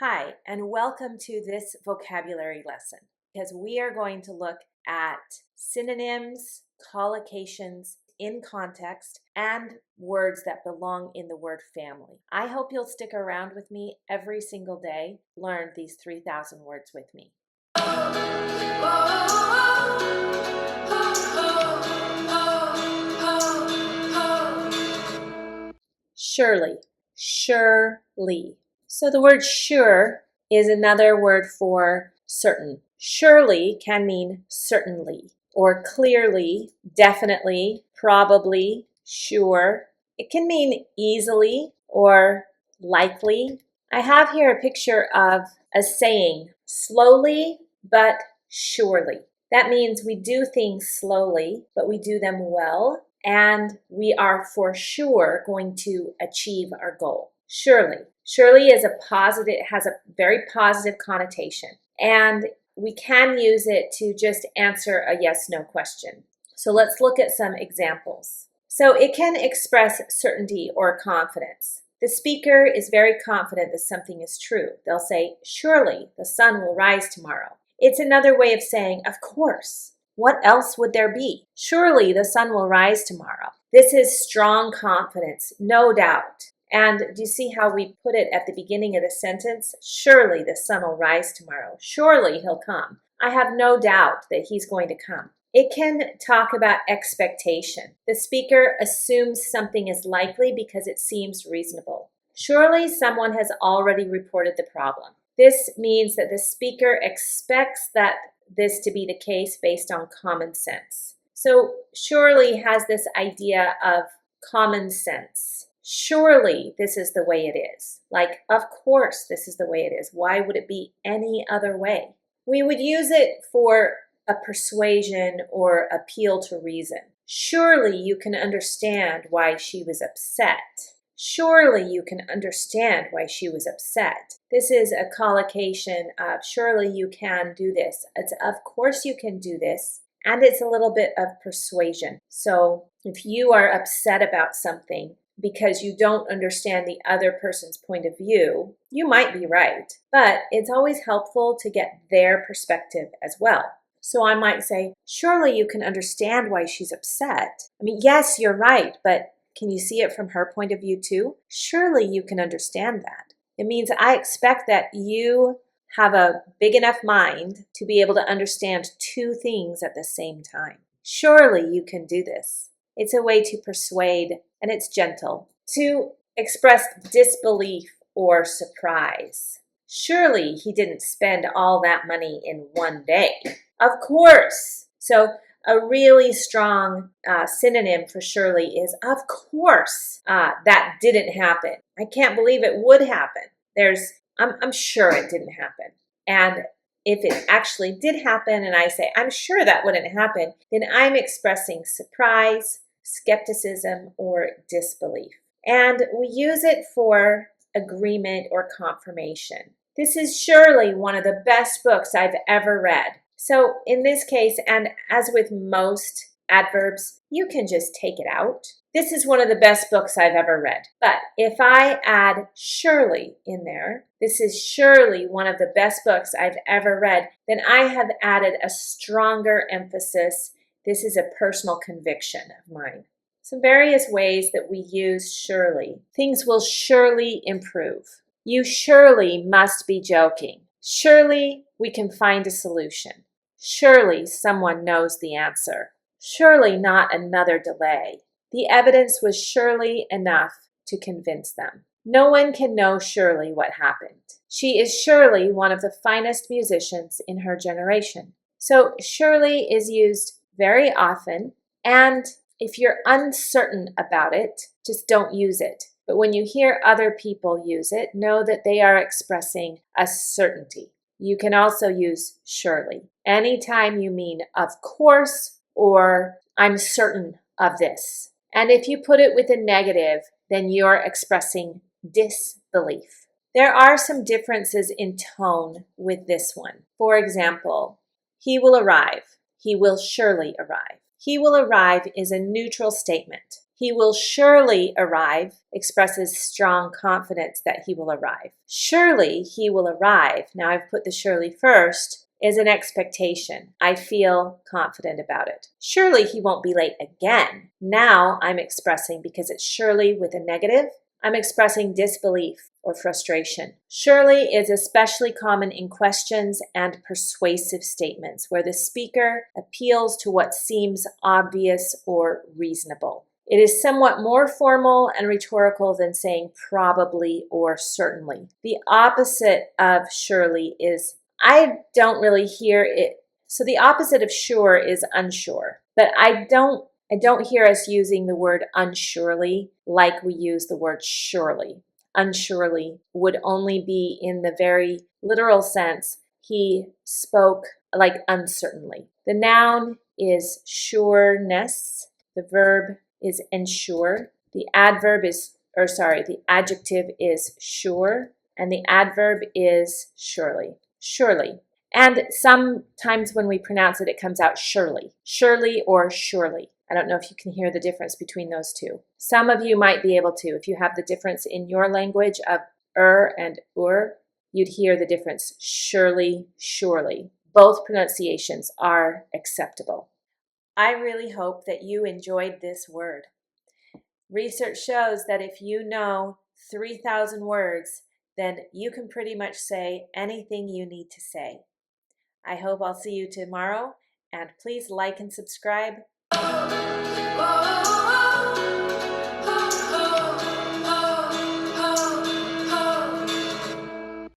Hi, and welcome to this vocabulary lesson because we are going to look at synonyms, collocations in context, and words that belong in the word family. I hope you'll stick around with me every single day, learn these 3,000 words with me. Surely, surely. So the word sure is another word for certain. Surely can mean certainly, or clearly, definitely, probably, sure. It can mean easily or likely. I have here a picture of a saying, slowly but surely. That means we do things slowly, but we do them well, and we are for sure going to achieve our goal. Surely. Surely is has a very positive connotation, and we can use it to just answer a yes/no question. So let's look at some examples. So it can express certainty or confidence. The speaker is very confident that something is true. They'll say, surely the sun will rise tomorrow. It's another way of saying, of course. What else would there be? Surely the sun will rise tomorrow. This is strong confidence, no doubt. And do you see how we put it at the beginning of the sentence? Surely the sun will rise tomorrow. Surely he'll come. I have no doubt that he's going to come. It can talk about expectation. The speaker assumes something is likely because it seems reasonable. Surely someone has already reported the problem. This means that the speaker expects that this to be the case based on common sense. So surely has this idea of common sense. Surely this is the way it is. Like, of course this is the way it is. Why would it be any other way? We would use it for a persuasion or appeal to reason. Surely you can understand why she was upset. Surely you can understand why she was upset. This is a collocation of surely you can do this. It's of course you can do this. And it's a little bit of persuasion. So if you are upset about something because you don't understand the other person's point of view, you might be right. But it's always helpful to get their perspective as well. So I might say, surely you can understand why she's upset. I mean, yes, you're right, but can you see it from her point of view too? Surely you can understand that. It means I expect that you have a big enough mind to be able to understand two things at the same time. Surely you can do this. It's a way to persuade, and it's gentle. To express disbelief or surprise. Surely he didn't spend all that money in one day. Of course. So a really strong synonym for surely is, of course, that didn't happen. I can't believe it would happen. I'm sure it didn't happen. And if it actually did happen and I say, I'm sure that wouldn't happen, then I'm expressing surprise, skepticism, or disbelief. And we use it for agreement or confirmation. This is surely one of the best books I've ever read. So in this case, and as with most adverbs, you can just take it out. This is one of the best books I've ever read. But if I add surely in there, this is surely one of the best books I've ever read, then I have added a stronger emphasis. This is a personal conviction of mine. Some various ways that we use surely. Things will surely improve. You surely must be joking. Surely we can find a solution. Surely someone knows the answer. Surely not another delay. The evidence was surely enough to convince them. No one can know surely what happened. She is surely one of the finest musicians in her generation. So surely is used very often, and if you're uncertain about it, just don't use it. But when you hear other people use it, know that they are expressing a certainty. You can also use surely. Anytime you mean of course or I'm certain of this. And if you put it with a negative, then you're expressing disbelief. There are some differences in tone with this one. For example, he will arrive. He will surely arrive. He will arrive is a neutral statement. He will surely arrive expresses strong confidence that he will arrive. Surely he will arrive, now I've put the surely first, is an expectation. I feel confident about it. Surely he won't be late again. Now I'm expressing, because it's surely with a negative, I'm expressing disbelief or frustration. Surely is especially common in questions and persuasive statements where the speaker appeals to what seems obvious or reasonable. It is somewhat more formal and rhetorical than saying probably or certainly. The opposite of surely is I don't really hear it. So the opposite of sure is unsure. But I don't hear us using the word unsurely like we use the word surely. Unsurely would only be in the very literal sense. He spoke like uncertainly. The noun is sureness. The verb is ensure. The adverb is, the adjective is sure, and the adverb is surely. Surely. And sometimes when we pronounce it, it comes out surely. Surely or surely. I don't know if you can hear the difference between those two. Some of you might be able to. If you have the difference in your language of and you'd hear the difference surely, surely. Both pronunciations are acceptable. I really hope that you enjoyed this word. Research shows that if you know 3,000 words, then you can pretty much say anything you need to say. I hope I'll see you tomorrow, and please like and subscribe.